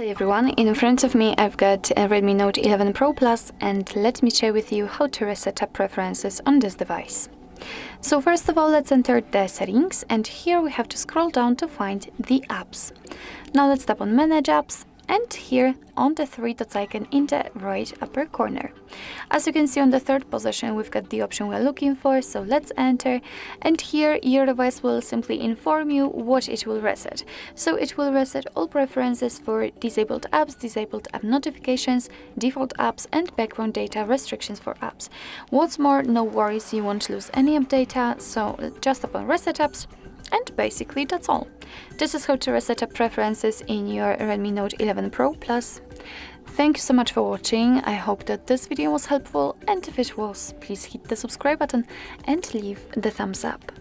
Hi everyone, in front of me I've got a Redmi Note 11 Pro Plus, and let me share with you how to reset up preferences on this device. So first of all, let's enter the settings, and here we have to scroll down to find the apps. Now let's tap on Manage Apps, and here on the three dots icon in the right upper corner. As you can see, on the third position we've got the option we're looking for, so let's enter, and here your device will simply inform you what it will reset. So it will reset all preferences for disabled apps, disabled app notifications, default apps, and background data restrictions for apps. What's more, no worries, you won't lose any app data, so just tap on Reset Apps. And basically that's all. This is how to reset up preferences in your Redmi Note 11 Pro Plus. Thank you so much for watching. I hope that this video was helpful, and if it was, please hit the subscribe button and leave the thumbs up.